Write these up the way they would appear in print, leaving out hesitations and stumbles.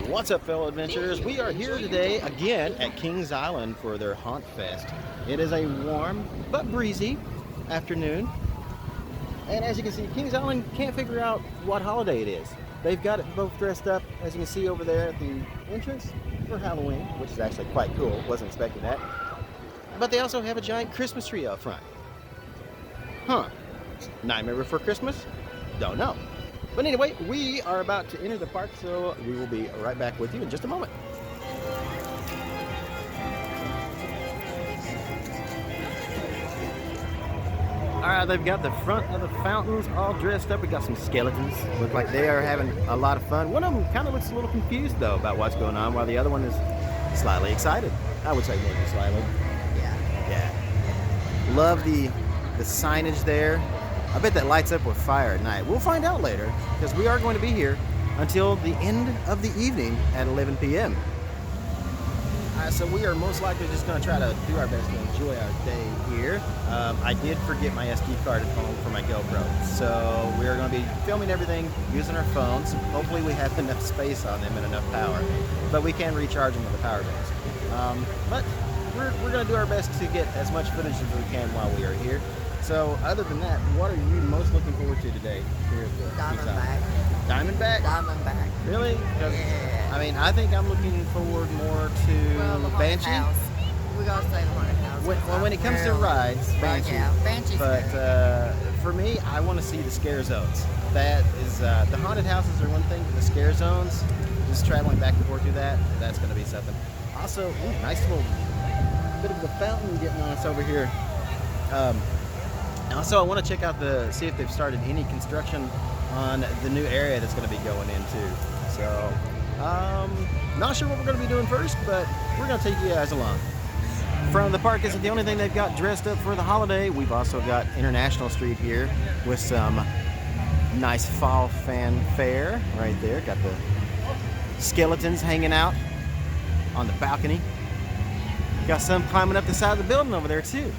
What's up, fellow adventurers? We are here today again at Kings Island for their Haunt Fest. It is a warm but breezy afternoon, and as you can see, Kings Island can't figure out what holiday it is. They've got it both dressed up, as you can see over there at the entrance, for Halloween, which is actually quite cool. Wasn't expecting that. But they also have a giant Christmas tree out front. Huh. Nightmare Before Christmas? Don't know. But anyway, we are about to enter the park, so we will be right back with you in just a moment. Alright, they've got the front of the fountains all dressed up. We got some skeletons. Look like they are having a lot of fun. One of them kind of looks a little confused, though, about what's going on, while the other one is slightly excited. I would say more than slightly. Yeah. Love the signage there. I bet that lights up with fire at night. We'll find out later, because we are going to be here until the end of the evening at 11 p.m. So we are most likely just going to try to do our best to enjoy our day here. I did forget my SD card at home for my GoPro, so we are going to be filming everything using our phones. Hopefully we have enough space on them and enough power, but we can recharge them with a power bank. But we're going to do our best to get as much footage as we can while we are here. So, other than that, what are you most looking forward to today here at the Diamondback. Diamondback? Diamondback. Really? Yeah. I mean, I think I'm looking forward more to The Banshee. haunted house. We gotta say the haunted house. When it comes to rides, Banshee. Yeah, Banshee's But for me, I want to see the scare zones. That is, the haunted houses are one thing, but the scare zones, just traveling back and forth through that's going to be something. Also, nice little bit of the fountain getting on us over here. Also, I want to check out see if they've started any construction on the new area that's going to be going into. So, not sure what we're going to be doing first, but we're going to take you guys along. Front of the park isn't the only thing they've got dressed up for the holiday. We've also got International Street here with some nice fall fanfare right there. Got the skeletons hanging out on the balcony. Got some climbing up the side of the building over there too.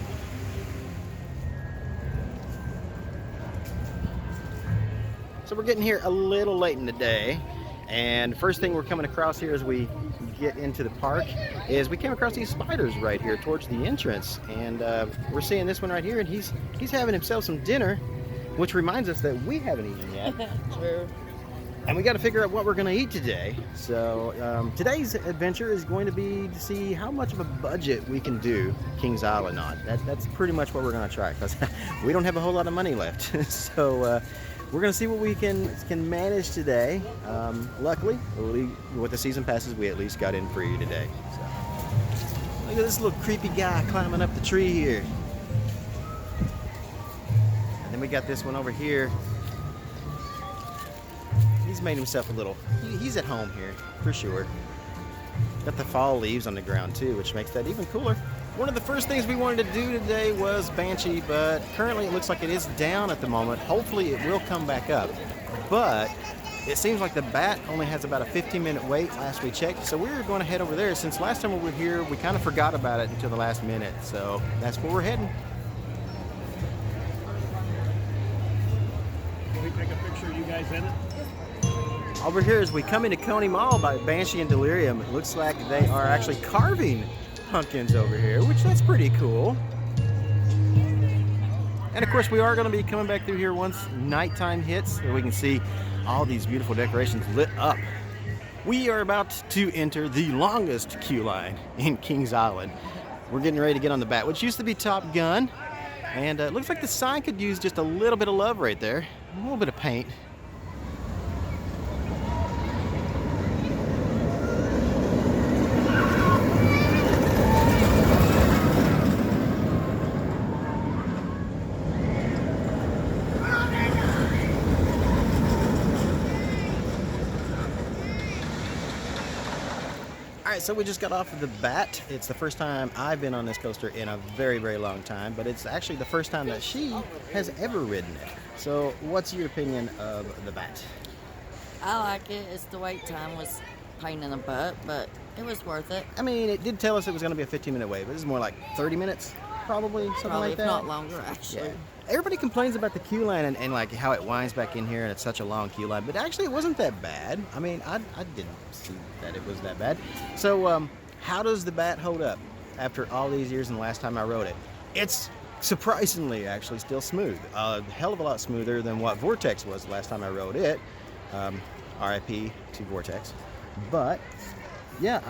So we're getting here a little late in the day, and first thing we're coming across here as we get into the park is we came across these spiders right here towards the entrance, and we're seeing this one right here, and he's having himself some dinner, which reminds us that we haven't eaten yet. True. And we got to figure out what we're going to eat today. So today's adventure is going to be to see how much of a budget we can do Kings Island on. That's pretty much what we're going to try, because we don't have a whole lot of money left. So we're going to see what we can manage today. Luckily, with the season passes, we at least got in free today. So, look at this little creepy guy climbing up the tree here. And then we got this one over here. He's made himself a little, he's at home here, for sure. Got the fall leaves on the ground too, which makes that even cooler. One of the first things we wanted to do today was Banshee, but currently it looks like it is down at the moment. Hopefully it will come back up. But it seems like the Bat only has about a 15-minute wait last we checked, so we're going to head over there. Since last time we were here, we kind of forgot about it until the last minute, so that's where we're heading. Can we take a picture of you guys in it? Over here, as we come into Coney Mall by Banshee and Delirium, it looks like they are actually carving pumpkins over here, which that's pretty cool. And of course, we are going to be coming back through here once nighttime hits, so we can see all these beautiful decorations lit up. We are about to enter the longest queue line in Kings Island. We're getting ready to get on the Bat, which used to be Top Gun, and it looks like the sign could use just a little bit of love right there, a little bit of paint. Alright, so we just got off of the Bat. It's the first time I've been on this coaster in a very, very long time, but it's actually the first time that she has ever ridden it. So what's your opinion of the Bat? I like it. It's the wait time was pain in the butt, but it was worth it. I mean, it did tell us it was going to be a 15-minute wait, but this is more like 30 minutes, probably, something Probably, like if that. not longer, actually. Yeah. everybody complains about the queue line and like how it winds back in here and it's such a long queue line, but actually it wasn't that bad. I mean, I didn't see that it was that bad. So how does the bat hold up after all these years and the last time I rode it? It's surprisingly actually still smooth. A hell of a lot smoother than what Vortex was the last time I rode it. RIP to Vortex. But yeah,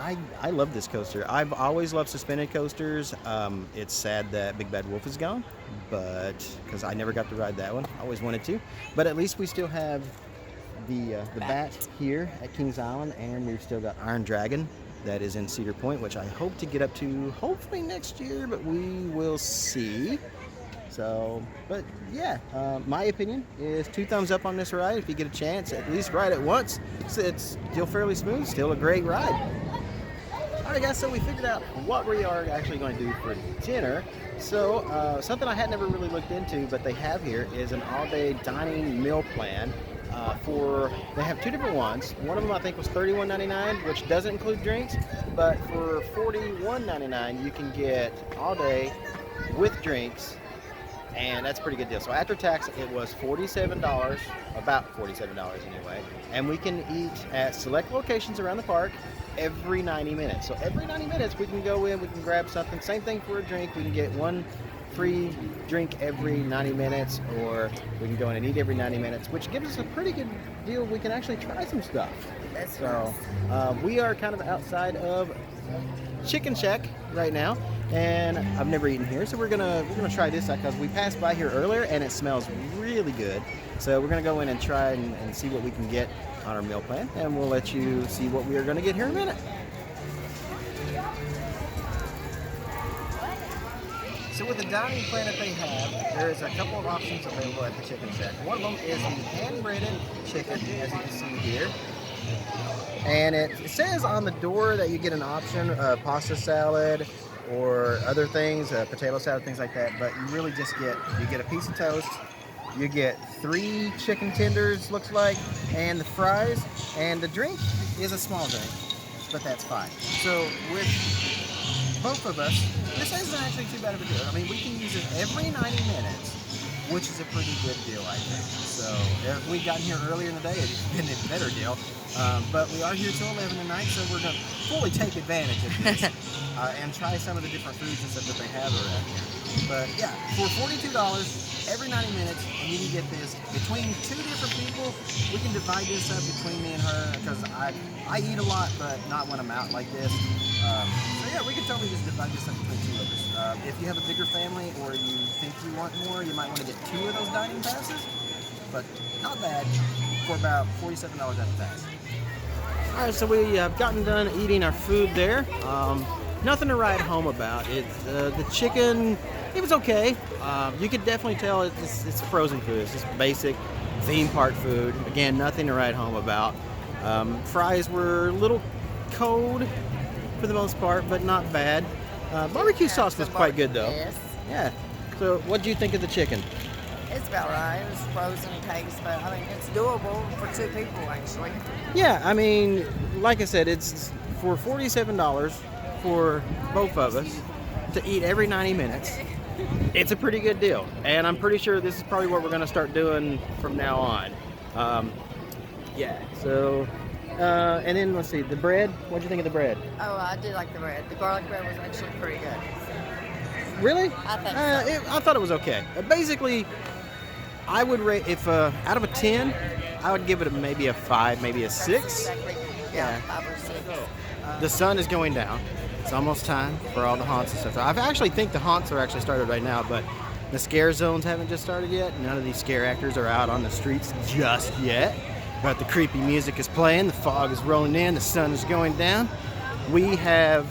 I love this coaster. I've always loved suspended coasters. It's sad that Big Bad Wolf is gone, but because I never got to ride that one. I always wanted to. But at least we still have the bat here at Kings Island, and we've still got Iron Dragon that is in Cedar Point, which I hope to get up to hopefully next year, but we will see. So, but yeah, my opinion is 2 thumbs up on this ride. If you get a chance, at least ride it once. It's still fairly smooth, still a great ride. Alright guys, so we figured out what we are actually going to do for dinner. So, something I had never really looked into, but they have here is an all-day dining meal plan. They have 2 different ones. One of them I think was $31.99, which doesn't include drinks, but for $41.99 you can get all day with drinks, and that's a pretty good deal. So after tax it was $47, about $47 anyway, and we can eat at select locations around the park every 90 minutes. So every 90 minutes we can go in, we can grab something. Same thing for a drink, we can get one free drink every 90 minutes, or we can go in and eat every 90 minutes, which gives us a pretty good deal. We can actually try some stuff. That's so we are kind of outside of Chicken Shack right now, and I've never eaten here, so we're gonna try this out because we passed by here earlier and it smells really good. So we're gonna go in and try and see what we can get on our meal plan, and we'll let you see what we are gonna get here in a minute. So with the dining plan that they have, there's a couple of options available at the Chicken Shack. One of them is the hand-breaded chicken, as you can see here. And it says on the door that you get an option, pasta salad or other things, potato salad, things like that. But you really just get a piece of toast, you get 3 chicken tenders, looks like, and the fries, and the drink is a small drink, but that's fine. So with both of us, this isn't actually too bad of a deal. I mean, we can use it every 90 minutes, which is a pretty good deal, I think. So if we'd gotten here earlier in the day, it'd been a better deal. But we are here till 11 tonight, so we're going to fully take advantage of this and try some of the different foods and stuff that they have around here. But yeah, for $42 every 90 minutes, and you can get this between 2 different people. We can divide this up between me and her, because I eat a lot, but not when I'm out like this. So yeah, we can totally just divide this up between 2 of us. If you have a bigger family or you think you want more, you might want to get 2 of those dining passes. But not bad for about $47 after tax. All right, so we have gotten done eating our food there. Nothing to write home about. The chicken, it was okay. You could definitely tell it's frozen food. It's just basic theme park food. Again, nothing to write home about. Fries were a little cold for the most part, but not bad. Barbecue sauce was quite good though. Yes. Yeah. So what do you think of the chicken? It's about right. It's frozen cakes, but I mean, it's doable for 2 people actually. Yeah, I mean, like I said, it's for $47 for both of us to eat every 90 minutes. It's a pretty good deal, and I'm pretty sure this is probably what we're going to start doing from now on. Yeah, so, and then let's see, the bread, what'd you think of the bread? Oh, I did like the bread. The garlic bread was actually pretty good. Really? I think so. I thought it was okay. Basically, I would rate, if out of a 10, I would give it maybe a 5, maybe a 6. Exactly. Yeah, 5 or 6. The sun is going down. It's almost time for all the haunts and stuff. I actually think the haunts are actually started right now, but the scare zones haven't just started yet. None of these scare actors are out on the streets just yet. But the creepy music is playing, the fog is rolling in, the sun is going down. We have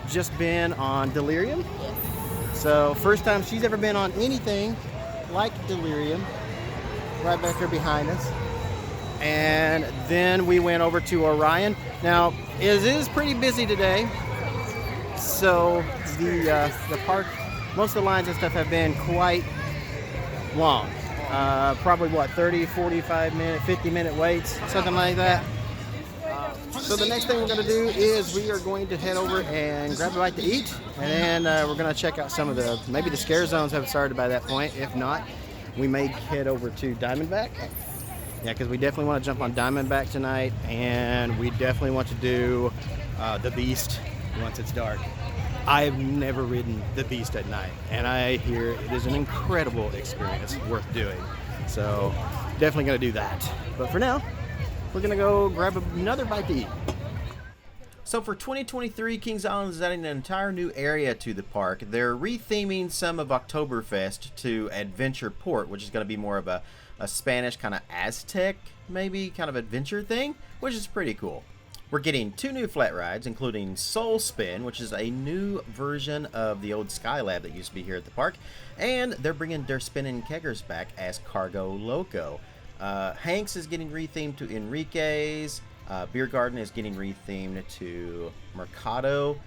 just been on Delirium. Yes. So first time she's ever been on anything like Delirium. Right back here behind us. And then we went over to Orion. Now, it is pretty busy today. So the park, most of the lines and stuff have been quite long. Probably what, 30, 45 minute, 50-minute waits, something like that. So the next thing we're going to do is we are going to head over and grab a bite to eat, and then we're going to check out some of maybe the scare zones have started by that point. If not, we may head over to Diamondback. Yeah, because we definitely want to jump on Diamondback tonight, and we definitely want to do the Beast once it's dark. I've never ridden the Beast at night, and I hear it is an incredible experience worth doing. So definitely going to do that. But for now, we're going to go grab another bite to eat. So for 2023, Kings Island is adding an entire new area to the park. They're retheming some of Oktoberfest to Adventure Port, which is going to be more of a Spanish kind of Aztec, maybe kind of adventure thing, which is pretty cool. We're getting 2 new flat rides, including Soul Spin, which is a new version of the old Skylab that used to be here at the park. And they're bringing their spinning keggers back as Cargo Loco. Hanks is getting rethemed to Enrique's. Beer Garden is getting rethemed to Mercado.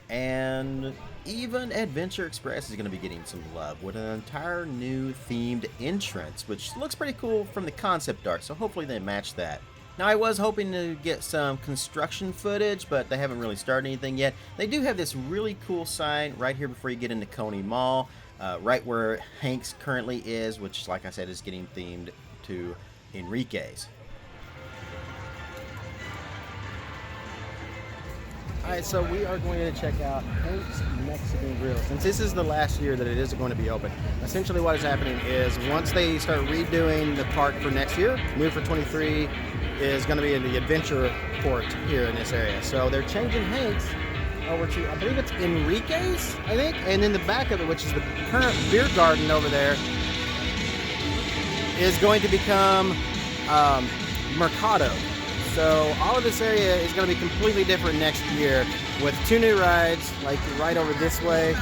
And even Adventure Express is going to be getting some love with an entire new themed entrance, which looks pretty cool from the concept art, so hopefully they match that. Now, I was hoping to get some construction footage, but they haven't really started anything yet. They do have this really cool sign right here before you get into Coney Mall, right where Hanks currently is, which, like I said, is getting themed to Enrique's. Alright, so we are going to check out Hank's Mexican Grill. Since this is the last year that it is going to be open, essentially what is happening is once they start redoing the park for next year, new for 23 is going to be in the Adventure Port here in this area. So they're changing Hank's over to, I believe it's Enrique's, I think, and in the back of it, which is the current beer garden over there, is going to become Mercado. So all of this area is going to be completely different next year with 2 new rides, like right over this way.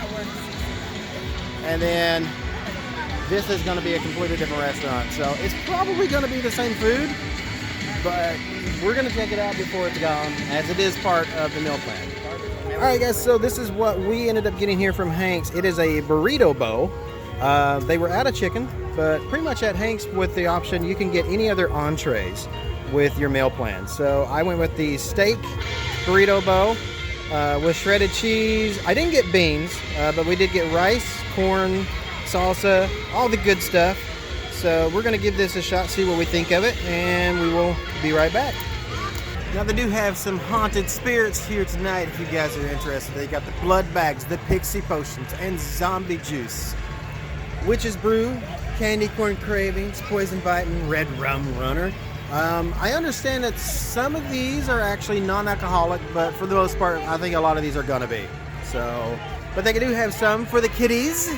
And then this is going to be a completely different restaurant. So it's probably going to be the same food, but we're going to check it out before it's gone, as it is part of the meal plan. All right, guys, so this is what we ended up getting here from Hank's. It is a burrito bowl. They were out of chicken, but pretty much at Hank's with the option, you can get any other entrees with your meal plan. So I went with the steak burrito bowl with shredded cheese. I didn't get beans, but we did get rice, corn, salsa, all the good stuff. So we're going to give this a shot, see what we think of it, and we will be right back. Now they do have some haunted spirits here tonight if you guys are interested. They got the blood bags, the pixie potions, and zombie juice. Witch's brew, candy corn cravings, poison biting, red rum runner. I understand that some of these are actually non-alcoholic, but for the most part, I think a lot of these are gonna be. So, but they do have some for the kiddies,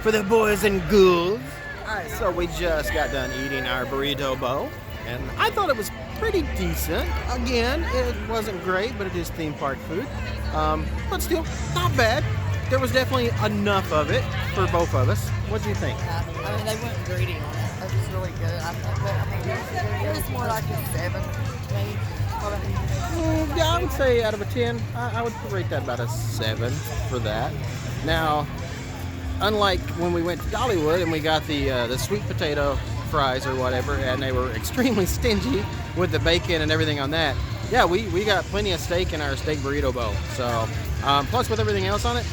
for the boys and ghouls. All right, so we just got done eating our burrito bowl, and I thought it was pretty decent. Again, it wasn't great, but it is theme park food. But still, not bad. There was definitely enough of it for both of us. What do you think? I mean, they weren't greedy on it. It was really good, I think. But I mean, it was more like a 7, maybe. Yeah, I would say out of a 10, I would rate that about a 7 for that. Now, unlike when we went to Dollywood and we got the sweet potato fries or whatever, and they were extremely stingy with the bacon and everything on that. Yeah, we got plenty of steak in our steak burrito bowl. So, plus with everything else on it,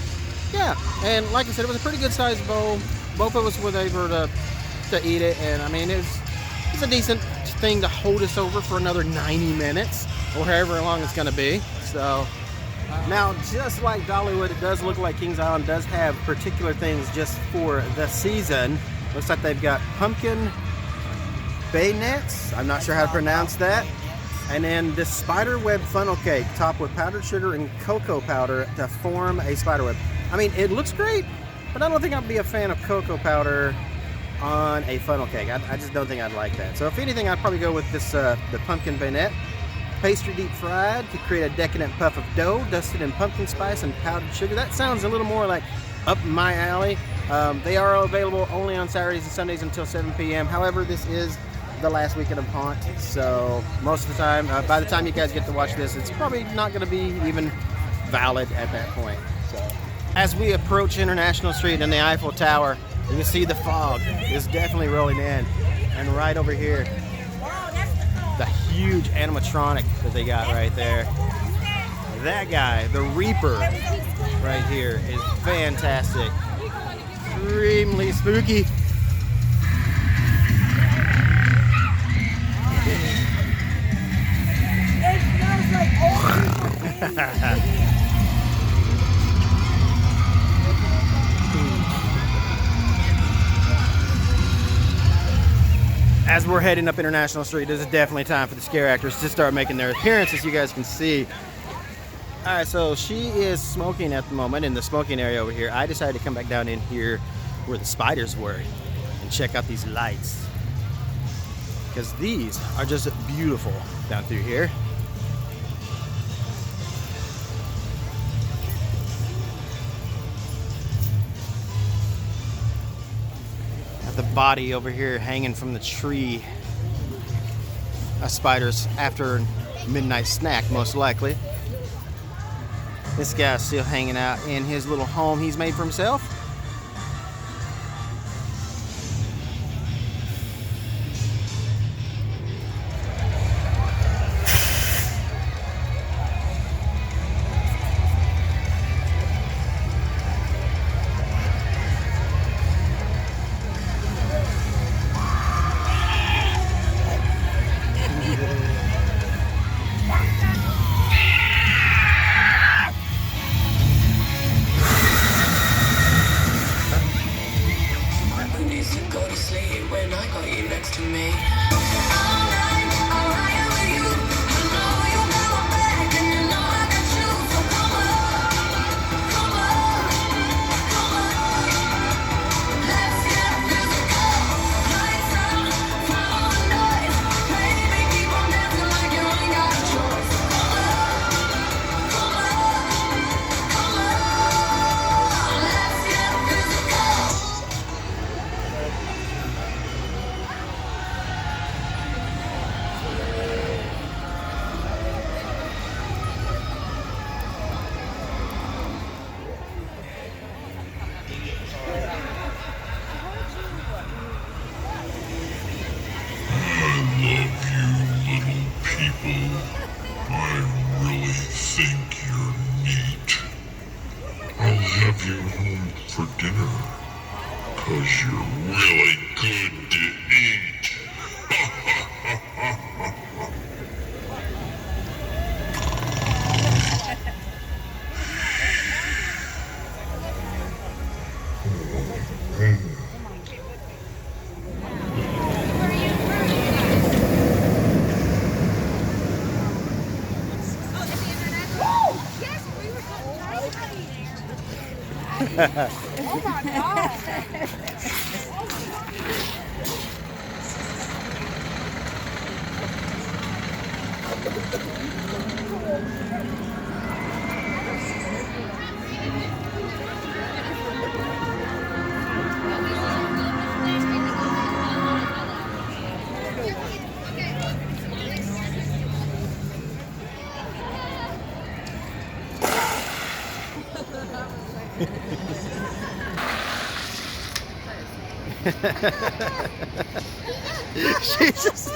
yeah. And like I said, it was a pretty good sized bowl. Both of us were able to eat it, and I mean, it's a decent thing to hold us over for another 90 minutes or however long it's going to be. So now, just like Dollywood, it does look like Kings Island does have particular things just for the season. Looks like they've got pumpkin bayonets. I'm not sure how to pronounce that. And then this spider web funnel cake topped with powdered sugar and cocoa powder to form a spider web. I mean, it looks great, but I don't think I'd be a fan of cocoa powder on a funnel cake. I just don't think I'd like that. So if anything, I'd probably go with this the pumpkin bayonet. Pastry deep fried to create a decadent puff of dough dusted in pumpkin spice and powdered sugar. That sounds a little more like up my alley. They are available only on Saturdays and Sundays until 7 p.m. However, this is the last weekend of Haunt, so most of the time, by the time you guys get to watch this, it's probably not going to be even valid at that point. So, as we approach International Street and the Eiffel Tower, you can see the fog is definitely rolling in. And right over here, the huge animatronic that they got right there. That guy, the Reaper, right here is fantastic. Extremely spooky. As we're heading up International Street, this is definitely time for the scare actors to start making their appearance, as you guys can see. All right, so she is smoking at the moment in the smoking area over here. I decided to come back down in here where the spiders were and check out these lights, because these are just beautiful down through here. Got the body over here hanging from the tree. A spider's after midnight snack, most likely. This guy's still hanging out in his little home he's made for himself. Have you home for dinner, 'cause you're really good to eat. Oh my God. Jesus.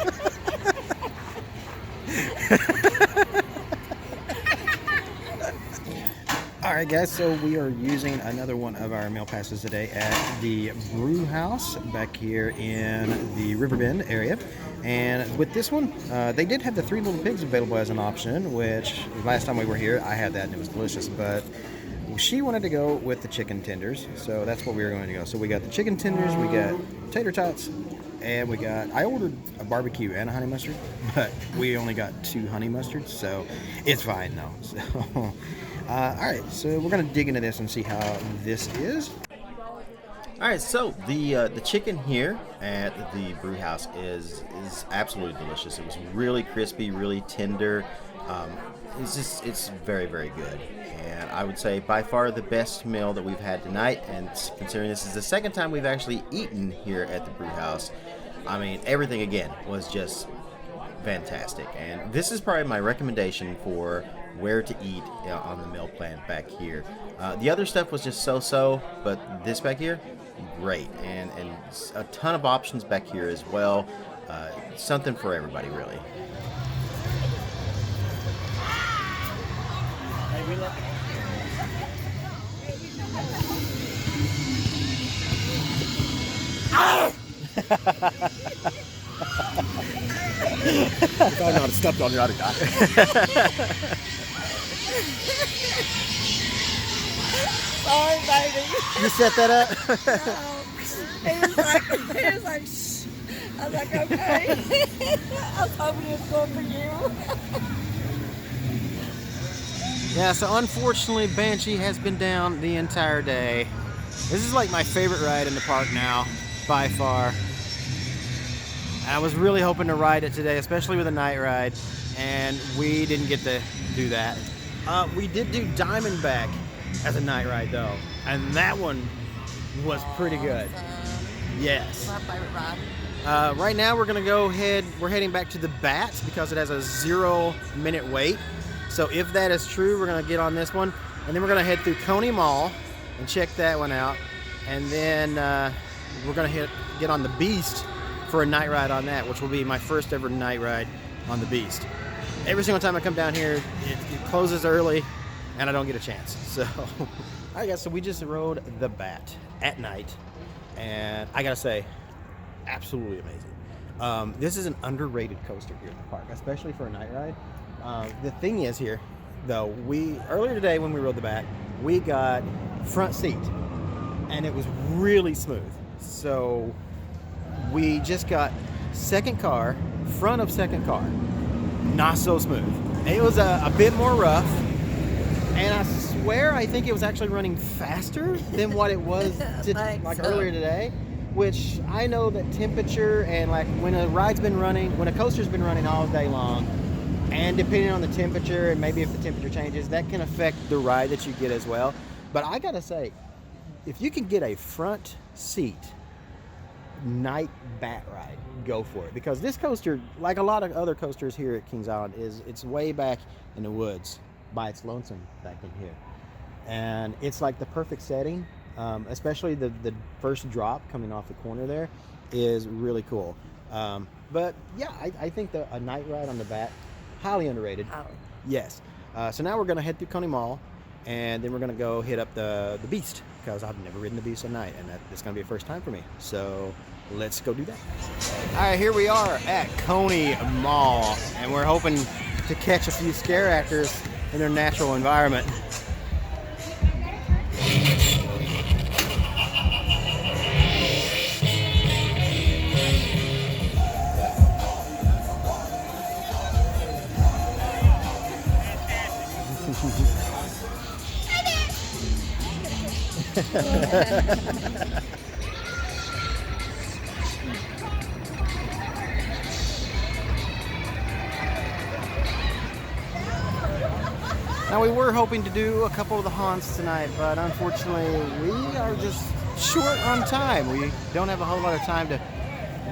All right, guys, so we are using another one of our meal passes today at the Brew House back here in the Riverbend area. And with this one, they did have the 3 little pigs available as an option, which last time we were here, I had that and it was delicious, but she wanted to go with the chicken tenders, so that's what we were going to go. So we got the chicken tenders, we got tater tots, and I ordered a barbecue and a honey mustard, but we only got 2 honey mustards, so it's fine though. So, all right, so we're gonna dig into this and see how this is. All right, so the chicken here at the Brew House is absolutely delicious. It was really crispy, really tender. It's very, very good. And I would say by far the best meal that we've had tonight, and considering this is the second time we've actually eaten here at the Brew House, I mean, everything again was just fantastic. And this is probably my recommendation for where to eat on the meal plan back here. The other stuff was just so-so, but this back here, great. And a ton of options back here as well. Something for everybody, really. If I not stepped on you, I'd have got it. Sorry, baby. You set that up? He was like, shh. I was like, okay. I was hoping it was going for you. Yeah, so unfortunately, Banshee has been down the entire day. This is like my favorite ride in the park now, by far. I was really hoping to ride it today, especially with a night ride, and we didn't get to do that. We did do Diamondback as a night ride though, and that one was pretty good. Yes. My favorite ride. Right now we're heading back to the Bat because it has a 0-minute wait. So if that is true, we're gonna get on this one, and then we're gonna head through Coney Mall and check that one out, and then we're gonna get on the Beast for a night ride on that, which will be my first ever night ride on the Beast. Every single time I come down here, it closes early, and I don't get a chance. So, all right, guys. So we just rode the Bat at night, and I gotta say, absolutely amazing. This is an underrated coaster here in the park, especially for a night ride. The thing is here, though, earlier today when we rode the Bat, we got front seat, and it was really smooth. So we just got second car, front of second car, not so smooth. It was a bit more rough, and I swear I think it was actually running faster than what it was earlier today. Which I know that temperature and like when a coaster's been running all day long, and depending on the temperature and maybe if the temperature changes, that can affect the ride that you get as well. But I gotta say, if you can get a front seat night Bat ride, go for it, because this coaster, like a lot of other coasters here at Kings Island, it's way back in the woods by its lonesome back in here, and it's like the perfect setting. Especially the first drop coming off the corner there is really cool. But yeah, I think a night ride on the Bat, highly underrated. Oh. Yes. So now we're gonna head through Coney Mall, and then we're gonna go hit up the Beast, because I've never ridden the Beast at night, and it's gonna be a first time for me. So let's go do that. All right, here we are at Coney Mall, and we're hoping to catch a few scare actors in their natural environment. Now we were hoping to do a couple of the haunts tonight, but unfortunately we are just short on time. We don't have a whole lot of time to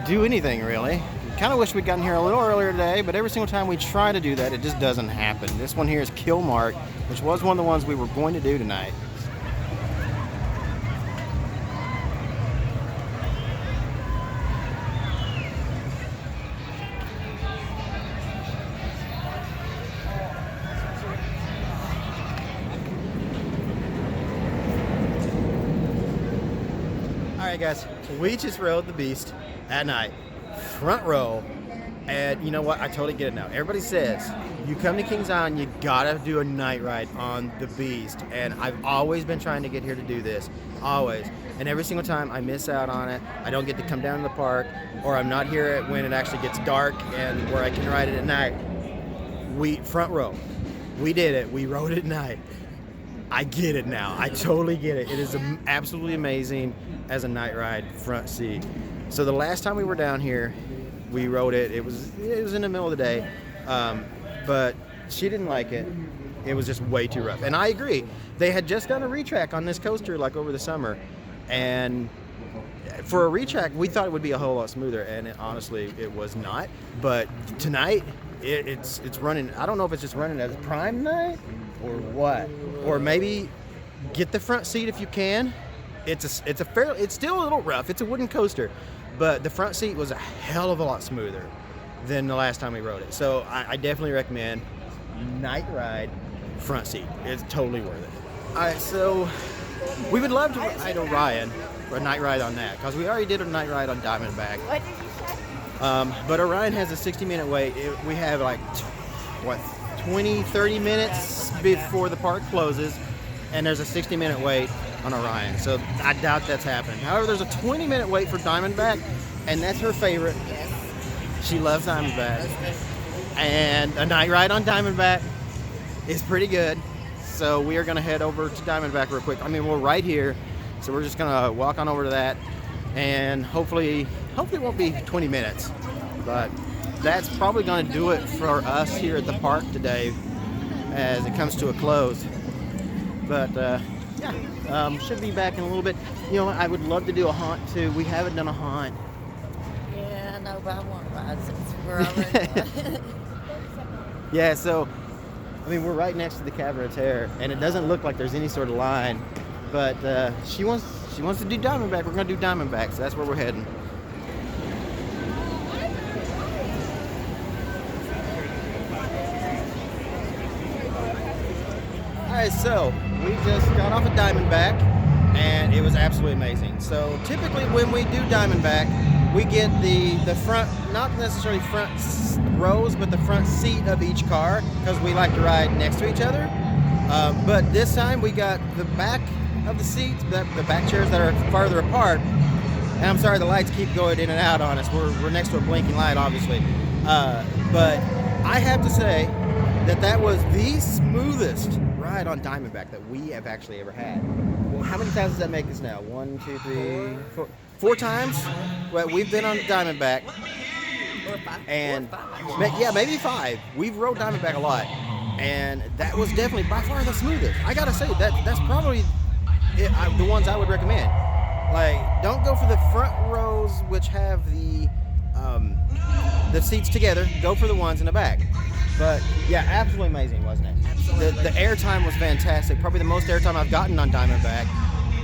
do anything really. Kind of wish we'd gotten here a little earlier today, but every single time we try to do that, it just doesn't happen. This one here is Killmark, which was one of the ones we were going to do tonight. Alright guys, we just rode the Beast at night, front row, and you know what, I totally get it now. Everybody says, you come to Kings Island, you gotta do a night ride on the Beast, and I've always been trying to get here to do this, always, and every single time I miss out on it. I don't get to come down to the park, or I'm not here when it actually gets dark and where I can ride it at night. Front row, we did it, we rode it at night. I get it now. I totally get it. It is absolutely amazing as a night ride front seat. So the last time we were down here, we rode it. It was in the middle of the day, but she didn't like it. It was just way too rough. And I agree. They had just done a retrack on this coaster like over the summer, and for a retrack, we thought it would be a whole lot smoother, and honestly, it was not. But tonight, it's running. I don't know if it's just running as prime night or what, or maybe get the front seat if you can. It's still a little rough. It's a wooden coaster, but the front seat was a hell of a lot smoother than the last time we rode it. So I definitely recommend night ride front seat. It's totally worth it. All right, so we would love to ride Orion for a night ride on that, because we already did a night ride on Diamondback. What did you say? But Orion has a 60-minute wait. We have like 20, 30 minutes before the park closes. and there's a 60-minute wait on Orion. So I doubt that's happening. However, there's a 20-minute wait for Diamondback, and that's her favorite. Yes. She loves Diamondback. And a night ride on Diamondback is pretty good. So we are going to head over to Diamondback real quick. I mean, we're right here, so we're just going to walk on over to that, and hopefully it won't be 20 minutes, but that's probably going to do it for us here at the park today as it comes to a close. But should be back in a little bit. You know, I would love to do a haunt too. We haven't done a haunt. Yeah, I know, but I want to ride since we're already. Yeah, so I mean, we're right next to the Cavern of Terror, and it doesn't look like there's any sort of line, but she wants to do Diamondback. We're going to do Diamondback, so that's where we're heading. All right, so we just got off of Diamondback, and it was absolutely amazing. So typically when we do Diamondback, we get the front, not necessarily front rows, but the front seat of each car, because we like to ride next to each other. But this time we got the back of the seats, the back chairs that are farther apart. And I'm sorry, the lights keep going in and out on us. We're next to a blinking light, obviously. But I have to say that was the smoothest ride on Diamondback that we have actually ever had. Well, how many times does that make us now? 1, 2, 3, 4. 4 times. Well, we've been on Diamondback. 4 or 5. And 4 or 5. yeah, maybe 5. We've rode Diamondback a lot, and that was definitely by far the smoothest. I gotta say that's probably the ones I would recommend. Like, don't go for the front rows which have the seats together. Go for the ones in the back. But yeah, absolutely amazing, wasn't it? Absolutely. The airtime was fantastic. Probably the most airtime I've gotten on Diamondback.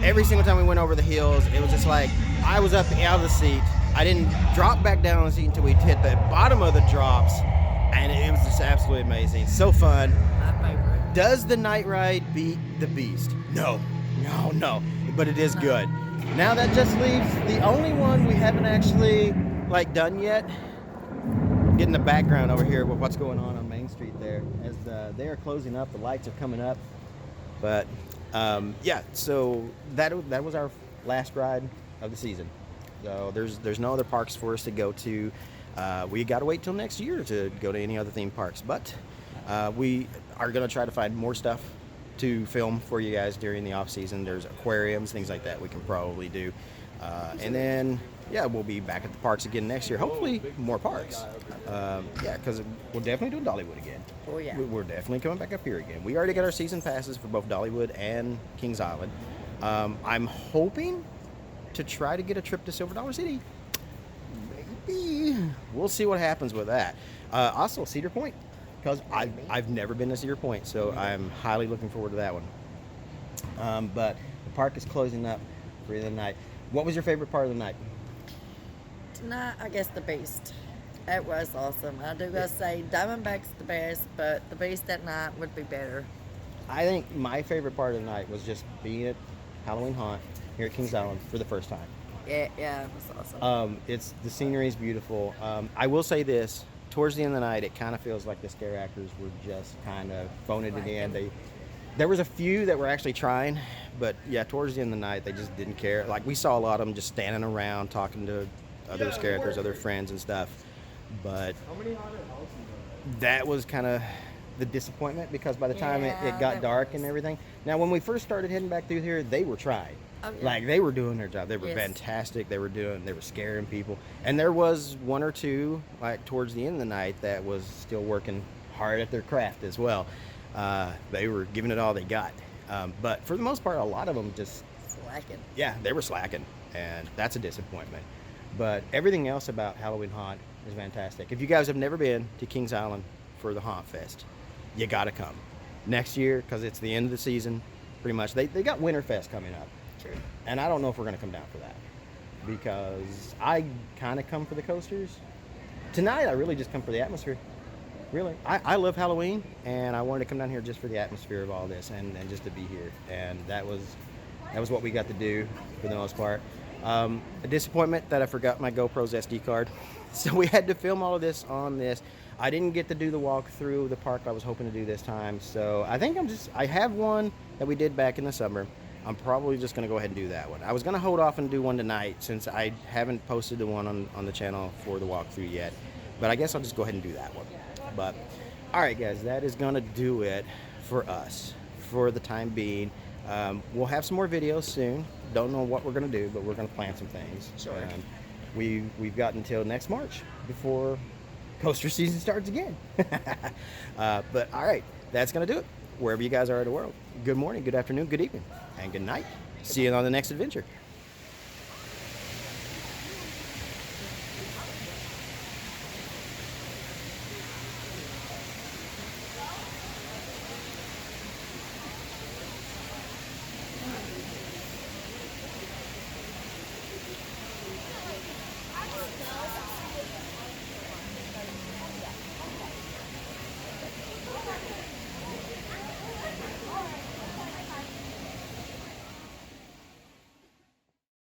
Every single time we went over the hills, it was just like I was up out of the seat. I didn't drop back down on the seat until we hit the bottom of the drops, and it was just absolutely amazing. So fun. My favorite. Does the night ride beat the Beast? No, but it is good. Now that just leaves the only one we haven't actually done yet. Getting the background over here with what's going on Main Street there, as they are closing up. The lights are coming up, but yeah. So that was our last ride of the season. So there's no other parks for us to go to. We got to wait till next year to go to any other theme parks, but we are going to try to find more stuff to film for you guys during the off season. There's aquariums, things like that we can probably do, and then we'll be back at the parks again next year. Hopefully more parks. Because we're definitely doing Dollywood again. Oh yeah. We're definitely coming back up here again. We already got our season passes for both Dollywood and Kings Island. I'm hoping to try to get a trip to Silver Dollar City. Maybe. We'll see what happens with that. Also, Cedar Point, because I've never been to Cedar Point, so I'm highly looking forward to that one. But the park is closing up for the night. What was your favorite part of the night? Tonight, I guess the Beast. It was awesome. I do gotta say, Diamondback's the best, but the Beast at night would be better. I think my favorite part of the night was just being at Halloween Haunt here at Kings Island for the first time. Yeah, it was awesome. The scenery is beautiful. I will say this: towards the end of the night, it kind of feels like the scare actors were just kind of phoning it in. There was a few that were actually trying, but yeah, towards the end of the night, they just didn't care. Like, we saw a lot of them just standing around talking to other scare actors, other friends and stuff. But that was kind of the disappointment, because by the time it got dark and everything. Now, when we first started heading back through here, they were trying. Oh, yeah. Like, they were doing their job. They were fantastic. They were scaring people. And there was one or two, like, towards the end of the night, that was still working hard at their craft as well. They were giving it all they got. But for the most part, a lot of them just Slacking. Yeah, they were slacking, and that's a disappointment. But everything else about Halloween Haunt is fantastic. If you guys have never been to Kings Island for the Haunt Fest, you got to come. Next year, because it's the end of the season, pretty much. They got Winterfest coming up. True. And I don't know if we're going to come down for that, because I kind of come for the coasters. Tonight, I really just come for the atmosphere. Really. I love Halloween, and I wanted to come down here just for the atmosphere of all this, and just to be here. And that was what we got to do for the most part. A disappointment that I forgot my GoPro's SD card. So we had to film all of this on this. I didn't get to do the walk through the park I was hoping to do this time. So I think I have one that we did back in the summer. I'm probably just going to go ahead and do that one. I was going to hold off and do one tonight since I haven't posted the one on the channel for the walkthrough yet. But I guess I'll just go ahead and do that one. But, all right, guys, that is going to do it for us for the time being. We'll have some more videos soon. Don't know what we're going to do, but we're going to plan some things. Sure. We've got until next March before coaster season starts again. But, all right, that's going to do it. Wherever you guys are in the world, good morning, good afternoon, good evening, and good night. See you on the next adventure.